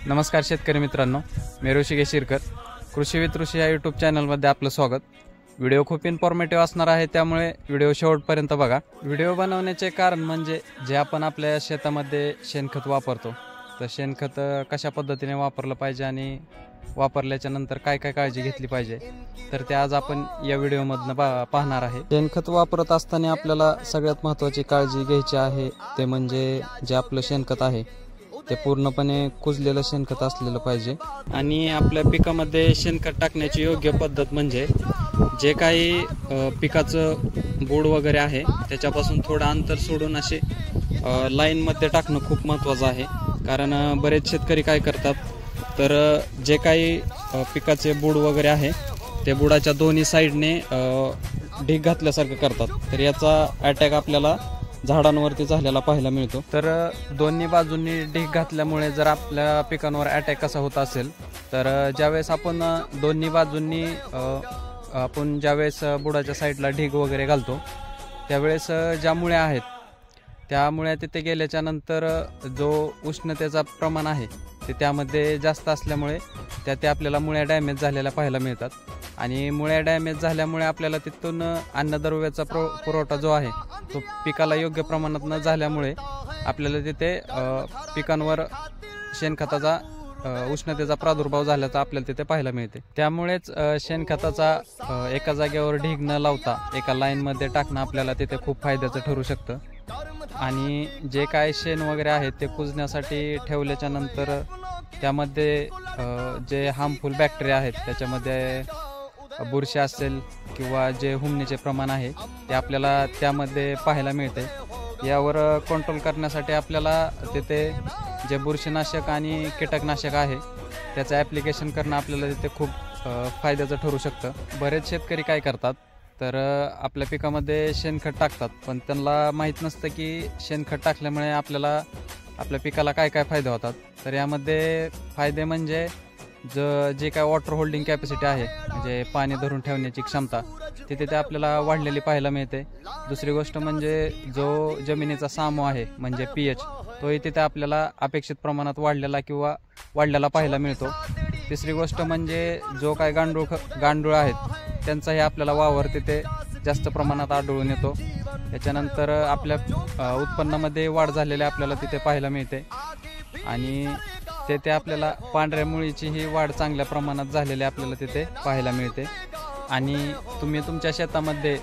नमस्कार शेतकरी मित्रांनो, मी ऋषिकेश शिरकर, कृषी विथ ऋषी या यूट्यूब चॅनलमध्ये आपलं स्वागत। व्हिडिओ खूप इन्फॉर्मेटिव्ह असणार आहे, त्यामुळे व्हिडिओ शेवटपर्यंत बघा। व्हिडिओ बनवण्याचे कारण म्हणजे जे आपण आपल्या शेतामध्ये शेणखत वापरतो, तर शेणखत कशा पद्धतीने वापरलं पाहिजे आणि वापरल्याच्या नंतर काय काय काळजी घेतली पाहिजे, तर ते आज आपण या व्हिडिओमधनं पाहणार आहे। शेणखत वापरत असताना आपल्याला सगळ्यात महत्त्वाची काळजी घ्यायची आहे ते म्हणजे जे आपलं शेणखत आहे ते पूर्णपणे कुजलेलं शेणखत असलेलं पाहिजे। आणि आपल्या पिकामध्ये शेणखत टाकण्याची योग्य पद्धत म्हणजे जे काही पिकाचं बूड वगैरे आहे त्याच्यापासून थोडं अंतर सोडून असे लाईनमध्ये टाकणं खूप महत्त्वाचं आहे। कारण बरेच शेतकरी काय करतात, तर जे काही पिकाचे बूड वगैरे आहे ते बुडाच्या दोन्ही साईडने ढीग घातल्यासारखं करतात, तर याचा अटॅक आपल्याला झाडांवरती झालेला पाहायला मिळतो। तर दोन्ही बाजूंनी ढीग घातल्यामुळे जर आपल्या पिकांवर अटॅक कसा होत असेल, तर ज्यावेळेस आपण दोन्ही बाजूंनी आपण ज्यावेळेस बुडाच्या साईडला ढीग वगैरे घालतो त्यावेळेस ज्या मुळ्या आहेत त्या मुळ्या तिथे गेल्याच्या नंतर जो उष्णतेचा प्रमाण आहे ते त्यामध्ये जास्त असल्यामुळे त्या आपल्याला मुळ्या डॅमेज झालेल्या पाहायला मिळतात। आणि मुळ्या डॅमेज झाल्यामुळे आपल्याला तिथून अन्नद्रव्याचा पुरवठा जो आहे तो पिकाला योग्य प्रमाणात न झाल्यामुळे आपल्याला तिथे पिकांवर शेणखताचा उष्णतेचा प्रादुर्भाव झाल्याचा आपल्याला तिथे पाहायला मिळते। त्यामुळेच शेणखताचा एका जागेवर ढीग न लावता एका लाईनमध्ये टाकणं आपल्याला तिथे खूप फायद्याचं ठरू शकतं। आणि जे काय शेण वगैरे आहे ते कुजण्यासाठी ठेवल्याच्या नंतर त्यामध्ये जे हार्मफुल बॅक्टेरिया आहेत त्याच्यामध्ये बुरशी असेल किंवा जे हुमणीचे प्रमाण आहे ते आपल्याला त्यामध्ये पाहायला मिळते। यावर कंट्रोल करण्यासाठी आपल्याला तिथे जे बुरशीनाशक आणि कीटकनाशक आहे त्याचं ॲप्लिकेशन करणं आपल्याला तिथे खूप फायद्याचं ठरू शकतं। बरेच शेतकरी काय करतात, तर आपल्या पिकामध्ये शेणखत टाकतात, पण त्यांना माहीत नसतं की शेणखत टाकल्यामुळे आपल्याला आपल्या पिकाला काय काय फायदे होतात। तर यामध्ये फायदे म्हणजे जे काय वॉटर होल्डिंग कॅपॅसिटी आहे, म्हणजे पाणी धरून ठेवण्याची क्षमता तिथे ते आपल्याला वाढलेली पाहायला मिळते। दुसरी गोष्ट म्हणजे जो जमिनीचा सामो आहे म्हणजे pH, तोही तिथे आपल्याला अपेक्षित प्रमाणात वाढलेला पाहायला मिळतो। तिसरी गोष्ट म्हणजे जो काय गांडूळ आहेत त्यांचाही आपल्याला वावर तिथे जास्त प्रमाणात आढळून येतो। त्याच्यानंतर आपल्या उत्पन्नामध्ये वाढ झालेली आपल्याला तिथे पाहायला मिळते। आणि ते आपल्याला पांढऱ्या मुळीचीही वाढ चांगल्या प्रमाणात झालेली आपल्याला तिथे पाहायला मिळते। आणि तुम्ही तुमच्या शेतामध्ये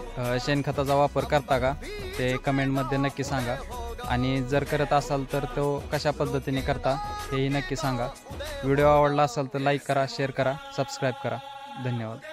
शेणखताचा वापर करता का ते कमेंटमध्ये नक्की सांगा। आणि जर करत असाल तर तो कशा पद्धतीने करता हेही नक्की सांगा। व्हिडिओ आवडला असेल तर लाईक करा, शेअर करा, सबस्क्राईब करा। धन्यवाद।